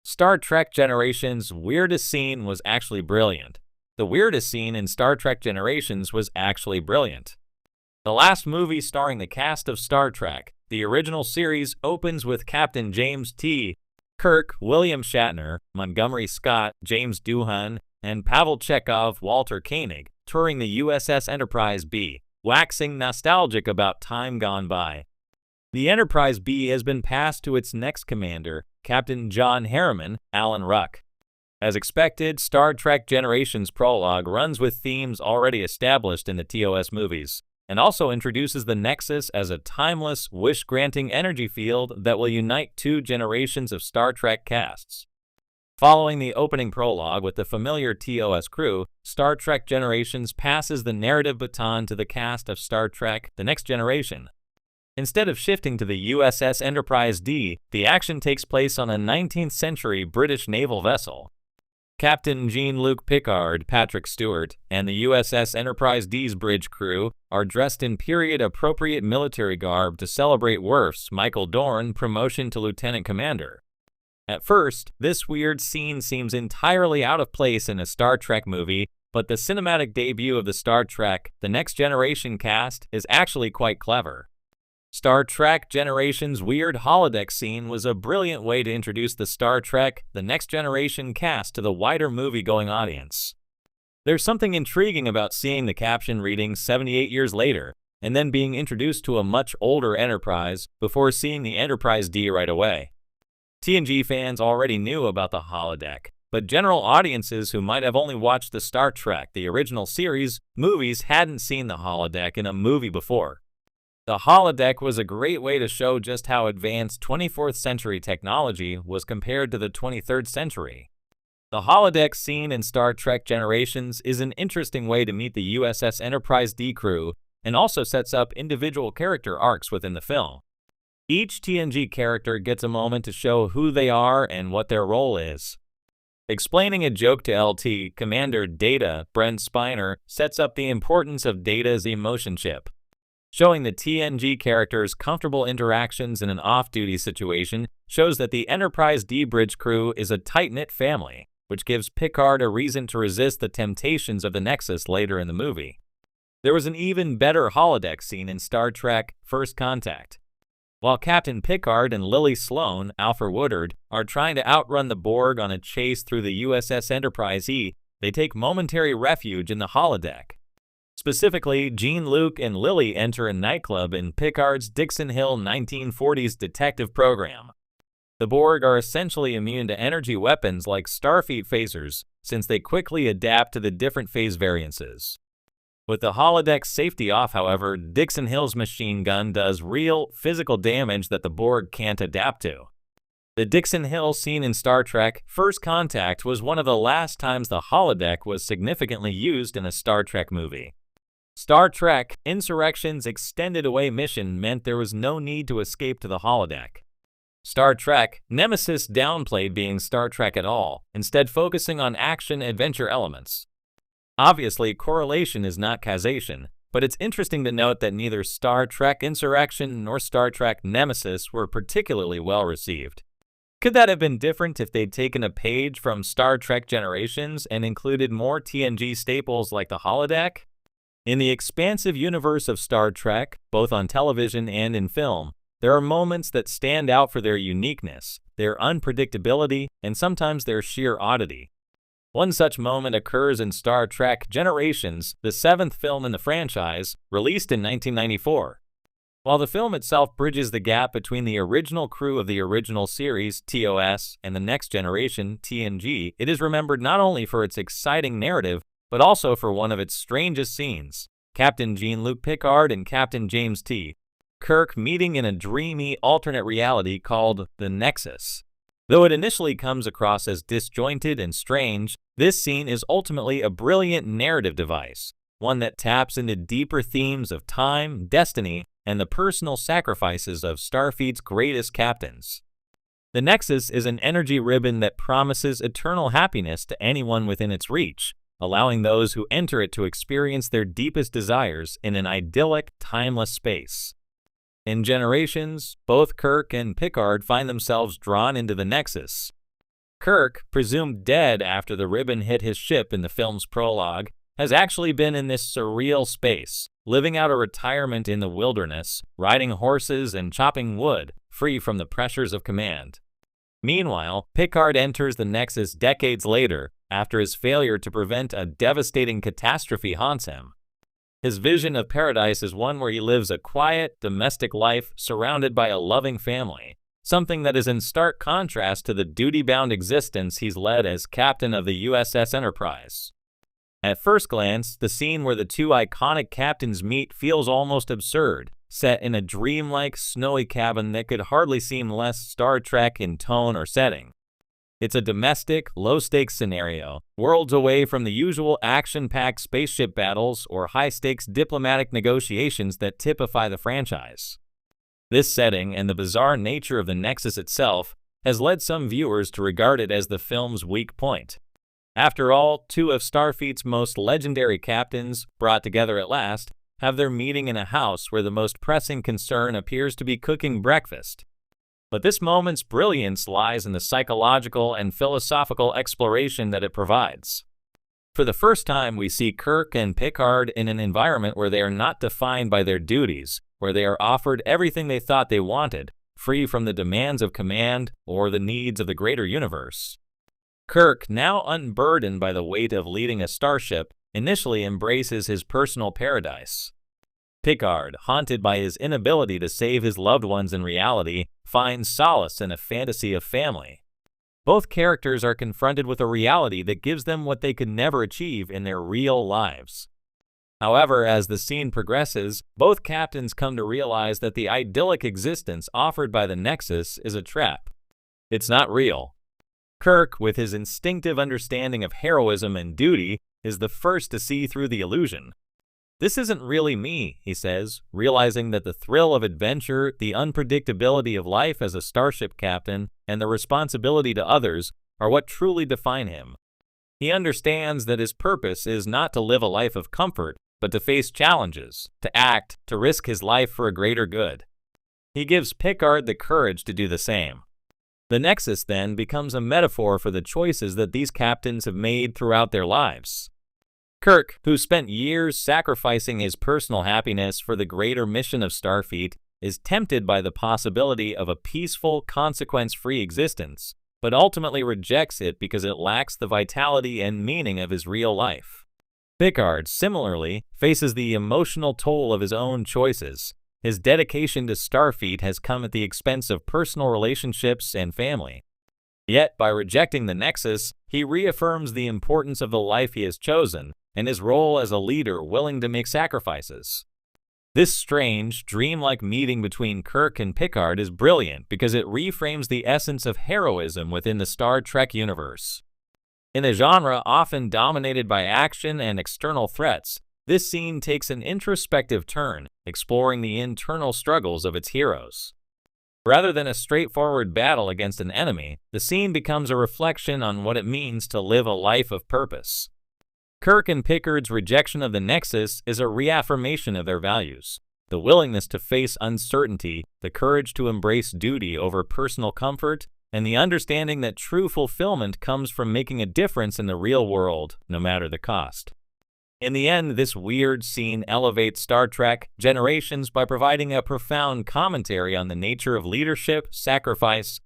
Star Trek Generations' weirdest scene was actually brilliant. The weirdest scene in Star Trek Generations was actually brilliant. The last movie starring the cast of Star Trek, the original series, opens with Captain James T. Kirk, William Shatner, Montgomery Scott, James Doohan, and Pavel Chekhov, Walter Koenig, touring the USS Enterprise B, waxing nostalgic about time gone by. The Enterprise B has been passed to its next commander, Captain John Harriman, Alan Ruck. As expected, Star Trek Generations prologue runs with themes already established in the TOS movies, and also introduces the Nexus as a timeless, wish-granting energy field that will unite two generations of Star Trek casts. Following the opening prologue with the familiar TOS crew, Star Trek Generations passes the narrative baton to the cast of Star Trek: The Next Generation. Instead of shifting to the USS Enterprise D, the action takes place on a 19th-century British naval vessel. Captain Jean-Luc Picard, Patrick Stewart, and the USS Enterprise D's bridge crew are dressed in period-appropriate military garb to celebrate Worf's, Michael Dorn, promotion to lieutenant commander. At first, this weird scene seems entirely out of place in a Star Trek movie, but the cinematic debut of the Star Trek: The Next Generation cast is actually quite clever. Star Trek Generations' weird holodeck scene was a brilliant way to introduce the Star Trek: The Next Generation cast to the wider movie-going audience. There's something intriguing about seeing the caption reading 78 years later, and then being introduced to a much older Enterprise before seeing the Enterprise D right away. TNG fans already knew about the holodeck, but general audiences who might have only watched the Star Trek: The Original Series movies hadn't seen the holodeck in a movie before. The holodeck was a great way to show just how advanced 24th century technology was compared to the 23rd century. The holodeck scene in Star Trek Generations is an interesting way to meet the USS Enterprise D crew, and also sets up individual character arcs within the film. Each TNG character gets a moment to show who they are and what their role is. Explaining a joke to LT, Commander Data, Brent Spiner, sets up the importance of Data's emotion chip. Showing the TNG characters' comfortable interactions in an off-duty situation shows that the Enterprise D bridge crew is a tight-knit family, which gives Picard a reason to resist the temptations of the Nexus later in the movie. There was an even better holodeck scene in Star Trek: First Contact. While Captain Picard and Lily Sloan, Alfre Woodard, are trying to outrun the Borg on a chase through the USS Enterprise E, they take momentary refuge in the holodeck. Specifically, Jean-Luc and Lily enter a nightclub in Picard's Dixon Hill 1940s detective program. The Borg are essentially immune to energy weapons like starfleet phasers, since they quickly adapt to the different phase variances. With the holodeck safety off, however, Dixon Hill's machine gun does real, physical damage that the Borg can't adapt to. The Dixon Hill scene in Star Trek: First Contact was one of the last times the holodeck was significantly used in a Star Trek movie. Star Trek: Insurrection's extended away mission meant there was no need to escape to the holodeck. Star Trek: Nemesis downplayed being Star Trek at all, instead focusing on action-adventure elements. Obviously, correlation is not causation, but it's interesting to note that neither Star Trek: Insurrection nor Star Trek: Nemesis were particularly well received. Could that have been different if they'd taken a page from Star Trek Generations and included more TNG staples like the holodeck? In the expansive universe of Star Trek, both on television and in film, there are moments that stand out for their uniqueness, their unpredictability, and sometimes their sheer oddity. One such moment occurs in Star Trek Generations, the seventh film in the franchise, released in 1994. While the film itself bridges the gap between the original crew of the original series, TOS, and the Next Generation, TNG, it is remembered not only for its exciting narrative, but also for one of its strangest scenes: Captain Jean-Luc Picard and Captain James T. Kirk meeting in a dreamy alternate reality called the Nexus. Though it initially comes across as disjointed and strange, this scene is ultimately a brilliant narrative device, one that taps into deeper themes of time, destiny, and the personal sacrifices of Starfleet's greatest captains. The Nexus is an energy ribbon that promises eternal happiness to anyone within its reach, allowing those who enter it to experience their deepest desires in an idyllic, timeless space. In Generations, both Kirk and Picard find themselves drawn into the Nexus. Kirk, presumed dead after the ribbon hit his ship in the film's prologue, has actually been in this surreal space, living out a retirement in the wilderness, riding horses and chopping wood, free from the pressures of command. Meanwhile, Picard enters the Nexus decades later, after his failure to prevent a devastating catastrophe haunts him. His vision of paradise is one where he lives a quiet, domestic life surrounded by a loving family, something that is in stark contrast to the duty-bound existence he's led as captain of the USS Enterprise. At first glance, the scene where the two iconic captains meet feels almost absurd, set in a dreamlike, snowy cabin that could hardly seem less Star Trek in tone or setting. It's a domestic, low-stakes scenario, worlds away from the usual action-packed spaceship battles or high-stakes diplomatic negotiations that typify the franchise. This setting and the bizarre nature of the Nexus itself has led some viewers to regard it as the film's weak point. After all, two of Starfleet's most legendary captains, brought together at last, have their meeting in a house where the most pressing concern appears to be cooking breakfast. But this moment's brilliance lies in the psychological and philosophical exploration that it provides. For the first time, we see Kirk and Picard in an environment where they are not defined by their duties, where they are offered everything they thought they wanted, free from the demands of command or the needs of the greater universe. Kirk, now unburdened by the weight of leading a starship, initially embraces his personal paradise. Picard, haunted by his inability to save his loved ones in reality, finds solace in a fantasy of family. Both characters are confronted with a reality that gives them what they could never achieve in their real lives. However, as the scene progresses, both captains come to realize that the idyllic existence offered by the Nexus is a trap. It's not real. Kirk, with his instinctive understanding of heroism and duty, is the first to see through the illusion. "This isn't really me," he says, realizing that the thrill of adventure, the unpredictability of life as a starship captain, and the responsibility to others are what truly define him. He understands that his purpose is not to live a life of comfort, but to face challenges, to act, to risk his life for a greater good. He gives Picard the courage to do the same. The Nexus, then, becomes a metaphor for the choices that these captains have made throughout their lives. Kirk, who spent years sacrificing his personal happiness for the greater mission of Starfleet, is tempted by the possibility of a peaceful, consequence-free existence, but ultimately rejects it because it lacks the vitality and meaning of his real life. Picard, similarly, faces the emotional toll of his own choices. His dedication to Starfleet has come at the expense of personal relationships and family. Yet, by rejecting the Nexus, he reaffirms the importance of the life he has chosen, and his role as a leader willing to make sacrifices. This strange, dreamlike meeting between Kirk and Picard is brilliant because it reframes the essence of heroism within the Star Trek universe. In a genre often dominated by action and external threats, this scene takes an introspective turn, exploring the internal struggles of its heroes. Rather than a straightforward battle against an enemy, the scene becomes a reflection on what it means to live a life of purpose. Kirk and Picard's rejection of the Nexus is a reaffirmation of their values. The willingness to face uncertainty, the courage to embrace duty over personal comfort, and the understanding that true fulfillment comes from making a difference in the real world, no matter the cost. In the end, this weird scene elevates Star Trek Generations by providing a profound commentary on the nature of leadership, sacrifice,